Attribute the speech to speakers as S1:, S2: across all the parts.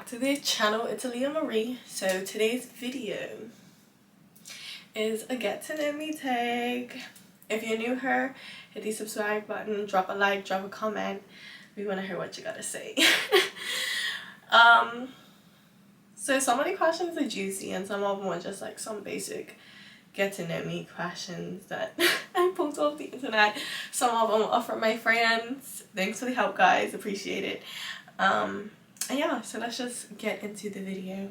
S1: back to the channel. It's Aaliyah Marie. So today's video is a get to know me tag. If you're new here, hit the subscribe button, drop a like, drop a comment. We want to hear what you gotta say. So some of the questions are juicy and some of them are just like some basic get to know me questions that I pulled off the internet. Some of them are from my friends. Thanks for the help, guys, appreciate it. And yeah, so let's just get into the video.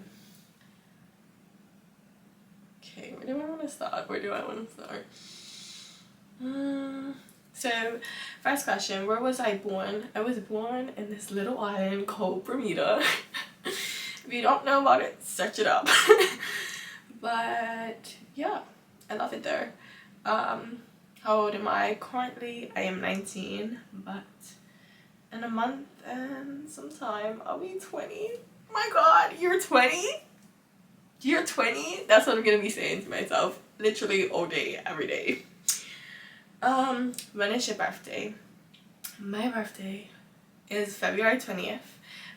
S1: Okay, where do I want to start? So first question, where was I born? I was born in this little island called Bermuda. If you don't know about it, search it up. But yeah, I love it there. How old am I? Currently I am 19, but in a month and some time I'll be 20. My god, you're 20? You're 20? That's what I'm gonna be saying to myself literally all day, every day. When is your birthday? My birthday is February 20th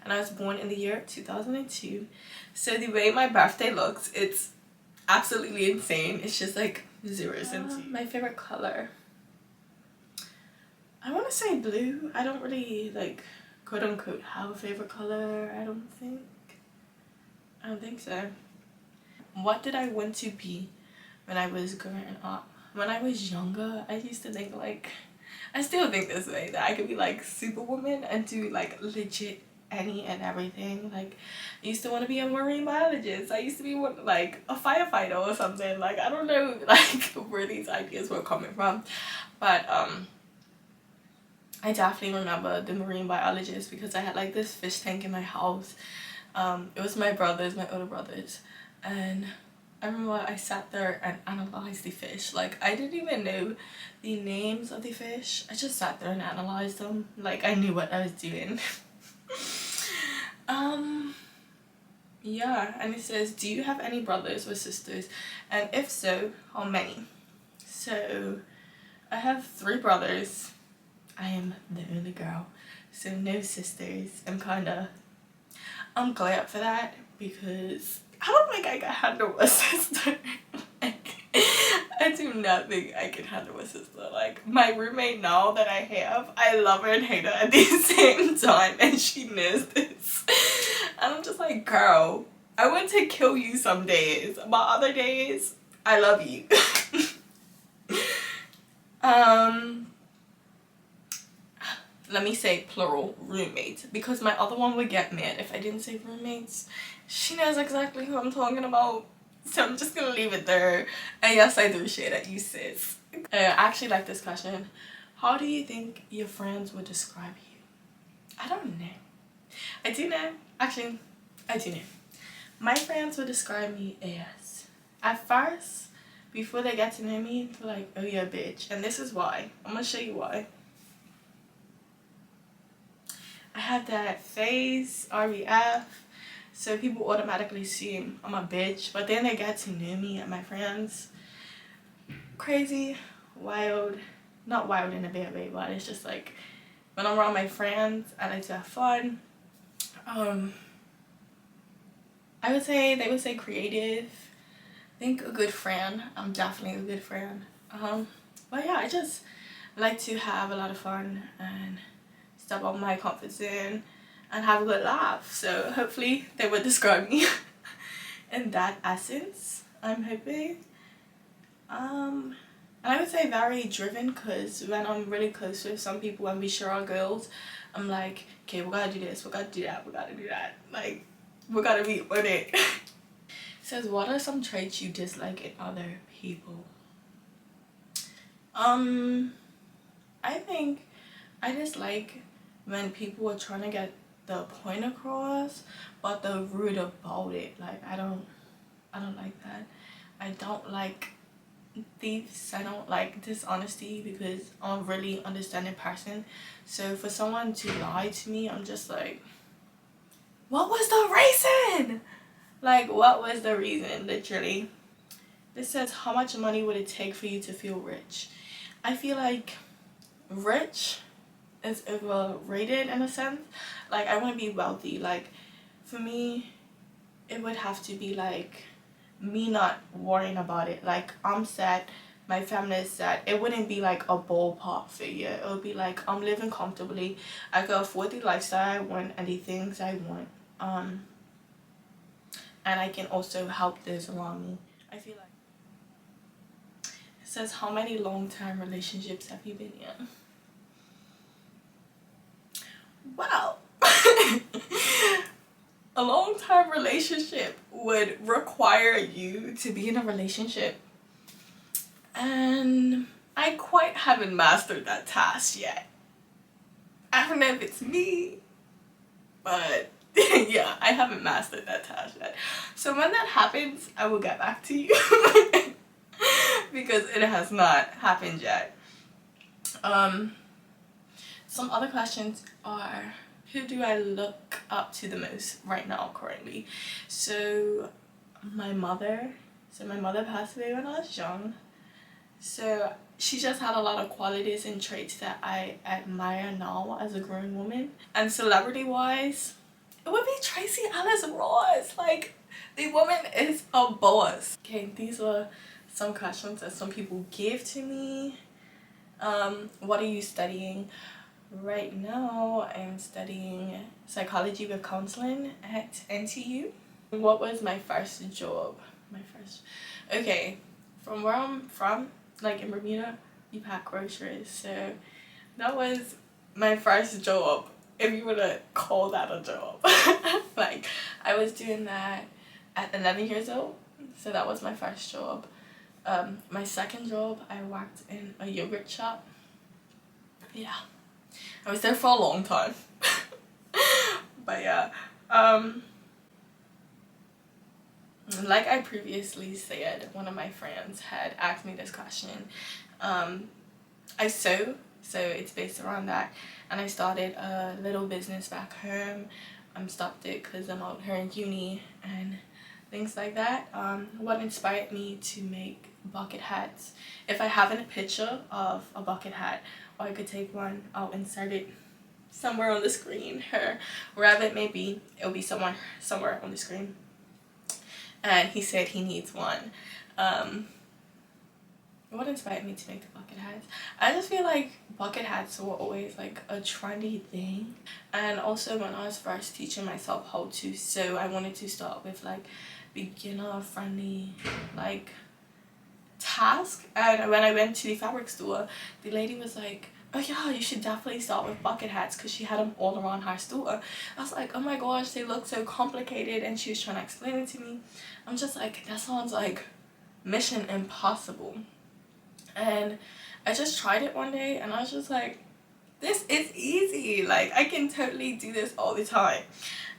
S1: and I was born in the year 2002. So the way my birthday looks, it's absolutely insane. It's just like 0 cents. My favorite color, I want to say blue. I don't really like quote unquote have a favorite color. I don't think so. What did I want to be when I was growing up? When I was younger, I used to think like, I still think this way, that I could be like Superwoman and do like legit any and everything. Like I used to want to be a marine biologist. I used to be like a firefighter or something. Like I don't know like where these ideas were coming from, but I definitely remember the marine biologist because I had like this fish tank in my house. It was my older brothers, and I remember I sat there and analyzed the fish. Like I didn't even know the names of the fish. I just sat there and analyzed them. Like I knew what I was doing. Yeah, and it says, do you have any brothers or sisters? And if so, how many? So I have 3 brothers. I am the only girl, so no sisters. I'm glad for that because I don't think I can handle a sister. Like, I do not think I can handle a sister. Like my roommate now that I have, I love her and hate her at the same time, and she knows this. And I'm just like, girl, I want to kill you some days, but other days, I love you. Let me say plural, roommates, because my other one would get mad if I didn't say roommates. She knows exactly who I'm talking about, so I'm just gonna leave it there. And yes, I do share that you sis. I actually like this question. How do you think your friends would describe you? I don't know. I do know. Actually, I do know. My friends would describe me as, at first, before they get to know me, they're like, oh yeah, bitch. And this is why. I'm gonna show you why. I have that face, RBF, so people automatically assume I'm a bitch, but then they get to know me and my friends. Crazy, wild, not wild in a bad way, but it's just like, when I'm around my friends, I like to have fun. I would say, they would say creative. I think a good friend. I'm definitely a good friend. But yeah, I just like to have a lot of fun and step out my comfort zone and have a good laugh. So hopefully they would describe me in that essence, I'm hoping. And I would say very driven, because when I'm really close with some people and we share our goals, I'm like, okay, we gotta do this, we gotta do that, we gotta do that. Like, we gotta be on it. It says, what are some traits you dislike in other people? I think I dislike when people are trying to get the point across, but they're rude about it. Like I don't like that. I don't like thieves. I don't like dishonesty because I'm a really understanding person. So for someone to lie to me, I'm just like, what was the reason? Like, what was the reason, literally? This says, how much money would it take for you to feel rich? I feel like rich is overrated in a sense. Like I want to be wealthy. Like for me, it would have to be like me not worrying about it. Like, I'm sad, my family is sad. It wouldn't be like a ballpark figure. It would be like I'm living comfortably, I can afford the lifestyle I want and the things I want, and I can also help those around me. I feel like it says, how many long-term relationships have you been in? Well, a long-term relationship would require you to be in a relationship, and I quite haven't mastered that task yet. I don't know if it's me, but yeah, I haven't mastered that task yet. So when that happens, I will get back to you because it has not happened yet. Some other questions are, who do I look up to the most right now currently? So my mother. So my mother passed away when I was young. So she just had a lot of qualities and traits that I admire now as a grown woman. And celebrity wise, it would be Tracy Ellis Ross. Like, the woman is a boss. Okay, these are some questions that some people gave to me. What are you studying? Right now, I'm studying psychology with counseling at NTU. What was my first job? Okay, from where I'm from, like in Bermuda, we pack groceries. So that was my first job, if you were to call that a job. Like, I was doing that at 11 years old. So that was my first job. My second job, I worked in a yogurt shop. Yeah, I was there for a long time. But yeah, like I previously said, one of my friends had asked me this question. I sew, so it's based around that, and I started a little business back home. Stopped it because I'm out here in uni and things like that. What inspired me to make bucket hats? If I have a picture of a bucket hat, or I could take one, I'll insert it somewhere on the screen, or wherever it may be, it'll be somewhere on the screen. And he said he needs one. What inspired me to make the bucket hats? I just feel like bucket hats were always like a trendy thing, and also when I was first teaching myself how to sew, I wanted to start with like beginner friendly like task. And when I went to the fabric store, the lady was like, oh yeah, you should definitely start with bucket hats, because she had them all around her store. I was like, oh my gosh, they look so complicated, and she was trying to explain it to me. I'm just like, that sounds like mission impossible. And I just tried it one day and I was just like, this is easy, like I can totally do this all the time.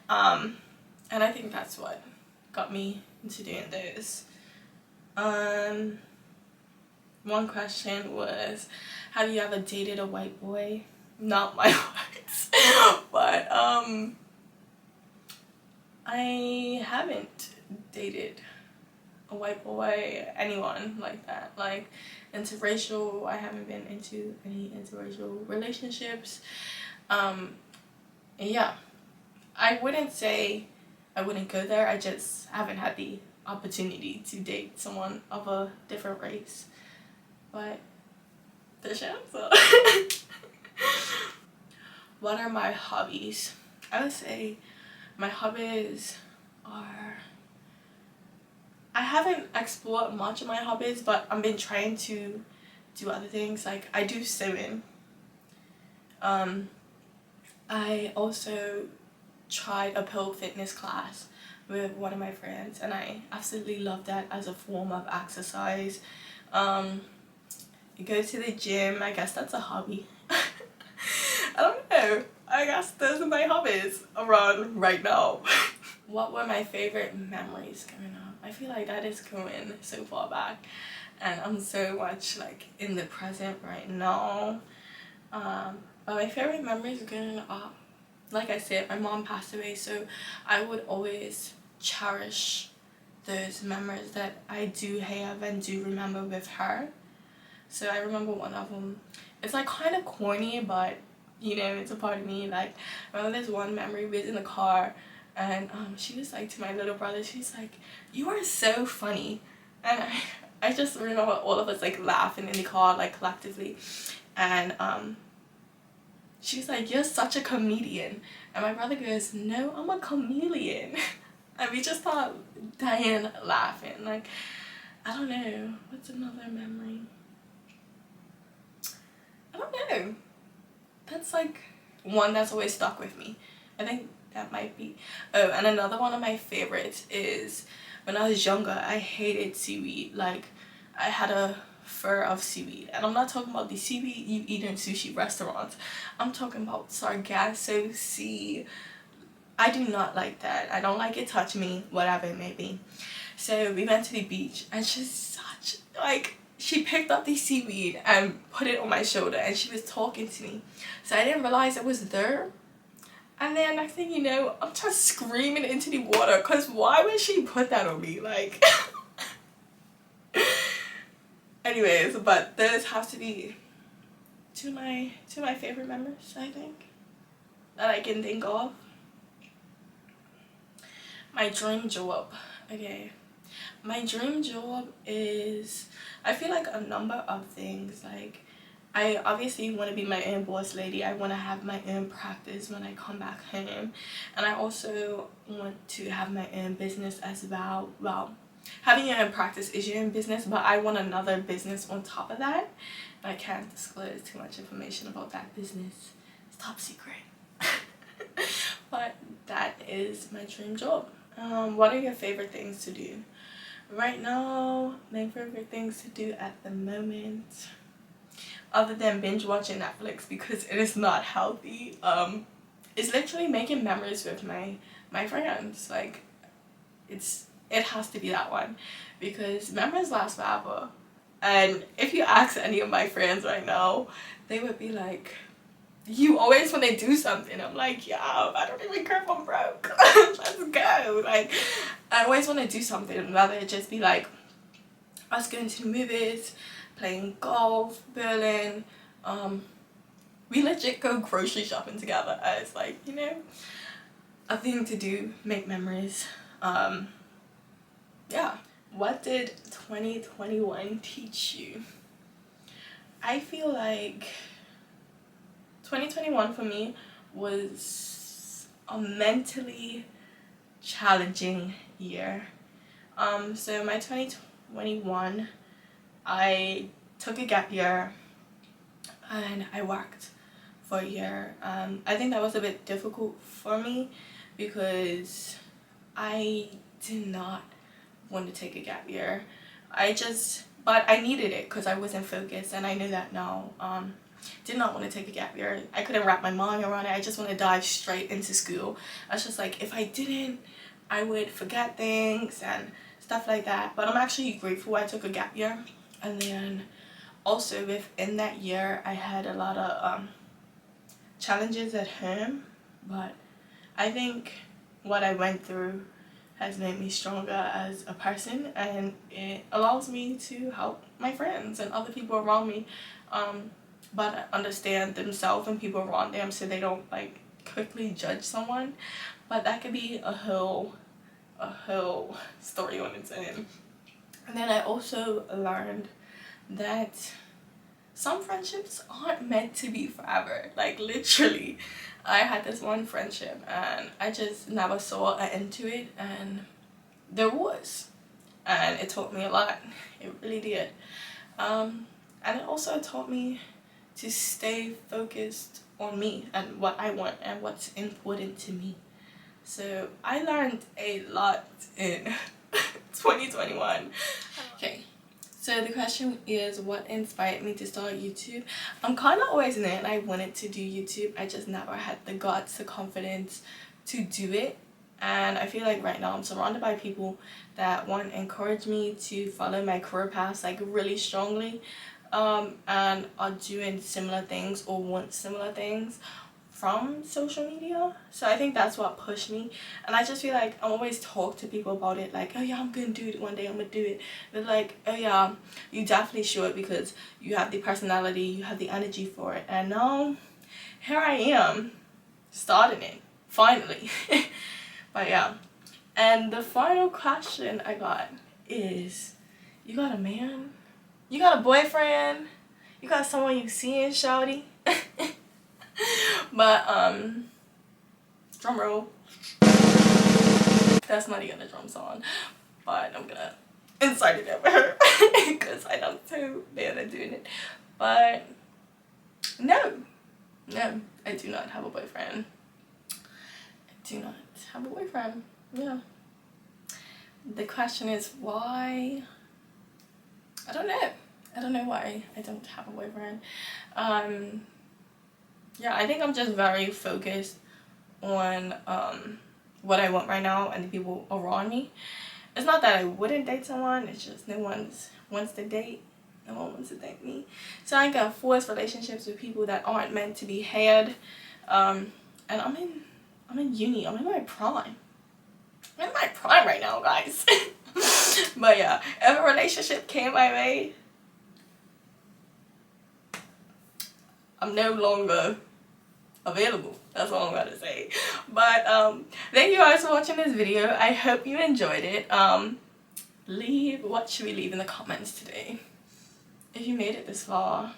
S1: And I think that's what got me into doing those. One question was, have you ever dated a white boy? Not my words. But I haven't dated a white boy, anyone like that. Like, interracial, I haven't been into any interracial relationships. Yeah, I wouldn't say I wouldn't go there, I just haven't had the opportunity to date someone of a different race. But there's your answer. What are my hobbies? I would say my hobbies are, I haven't explored much of my hobbies, but I've been trying to do other things. Like, I do sewing. I also tried a pole fitness class with one of my friends, and I absolutely love that as a form of exercise. You go to the gym, I guess that's a hobby. I don't know, I guess those are my hobbies around right now. What were my favorite memories growing up? I feel like that is going so far back, and I'm so much like in the present right now. But my favorite memories growing up, like I said, my mom passed away, so I would always cherish those memories that I do have and do remember with her. So I remember one of them, it's like kind of corny, but you know, it's a part of me. Like, I remember there's one memory, we was in the car and she was like to my little brother, she's like, "You are so funny," and I just remember all of us like laughing in the car like collectively, and she was like, "You're such a comedian," and my brother goes, "No, I'm a chameleon," and we just start dying laughing. Like, I don't know, what's another memory? I don't know. That's like one that's always stuck with me. I think that might be. Oh, and another one of my favorites is when I was younger, I hated seaweed. Like, I had a fur of seaweed, and I'm not talking about the seaweed you eat in sushi restaurants. I'm talking about Sargasso sea. I do not like that. I don't like it touching me, whatever it may be. So we went to the beach, and she's such like, she picked up the seaweed and put it on my shoulder, and she was talking to me, so I didn't realize it was there. And then next thing you know, I'm just screaming into the water, because why would she put that on me? Like, anyways, but those have to be two of my favorite memories, I think, that I can think of. My dream job. Okay, my dream job is, I feel like a number of things. Like, I obviously want to be my own boss lady. I want to have my own practice when I come back home, and I also want to have my own business as well. Well, having your own practice is your own business, but I want another business on top of that. I can't disclose too much information about that business. It's top secret. But that is my dream job. What are your favorite things to do? Right now, my favorite things to do at the moment, other than binge watching Netflix because it is not healthy, is literally making memories with my friends. Like, it has to be that one, because memories last forever. And if you ask any of my friends right now, they would be like, "You always want to do something." I'm like, "Yeah, I don't even care if I'm broke." Let's go. Like, I always want to do something, rather it just be like us going to the movies, playing golf, bowling. We legit go grocery shopping together as, like, you know, a thing to do, make memories. Yeah. What did 2021 teach you? I feel like 2021 for me was a mentally challenging year. So my 2021, I took a gap year and I worked for a year. I think that was a bit difficult for me because I did not want to take a gap year. But I needed it because I wasn't focused, and I knew that now. Did not want to take a gap year. I couldn't wrap my mind around it. I just want to dive straight into school. I was just like, if I didn't, I would forget things and stuff like that. But I'm actually grateful I took a gap year. And then also within that year, I had a lot of challenges at home, but I think what I went through has made me stronger as a person, and it allows me to help my friends and other people around me, but understand themselves and people around them, so they don't like quickly judge someone. But that could be a whole story on its own. And then I also learned that some friendships aren't meant to be forever. Like, literally, I had this one friendship and I just never saw an end to it, and there was, and it taught me a lot. It really did. And it also taught me to stay focused on me and what I want and what's important to me. So I learned a lot in 2021. Okay, so the question is, what inspired me to start YouTube? I'm kind of always in it, and I wanted to do YouTube. I just never had the guts, the confidence to do it. And I feel like right now I'm surrounded by people that want to encourage me to follow my career path like really strongly, and are doing similar things or want similar things from social media. So I think that's what pushed me, and I just feel like I'm always talk to people about it, like, "Oh yeah, I'm gonna do it one day, I'm gonna do it." They're like, "Oh yeah, you definitely should, because you have the personality, you have the energy for it." And now here I am starting it finally. But yeah. And the final question I got is, you got a man? You got a boyfriend? You got someone you seeing, shawty? But drum roll. That's not even a drum song, but I'm gonna insert it over her because I don't so bad at doing it. But no, I do not have a boyfriend. I do not have a boyfriend. Yeah. The question is why? I don't know. I don't know why I don't have a boyfriend. Yeah, I think I'm just very focused on what I want right now and the people around me. It's not that I wouldn't date someone, it's just no one wants to date. No one wants to date me. So I can force relationships with people that aren't meant to be had. And I'm in uni. I'm in my prime. I'm in my prime right now, guys. But yeah, if a relationship came my way, I'm no longer available. That's all I'm gonna say. But thank you guys for watching this video. I hope you enjoyed it. What should we leave in the comments today? If you made it this far,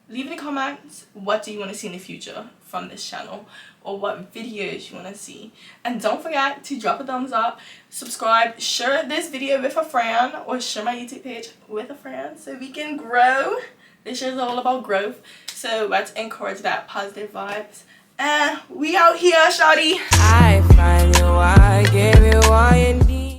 S1: leave in the comments what do you want to see in the future from this channel, or what videos you want to see. And don't forget to drop a thumbs up, subscribe, share this video with a friend, or share my YouTube page with a friend so we can grow. This is all about growth, so let's encourage that positive vibes. And we out here, shawty. I find you, I give you all you need.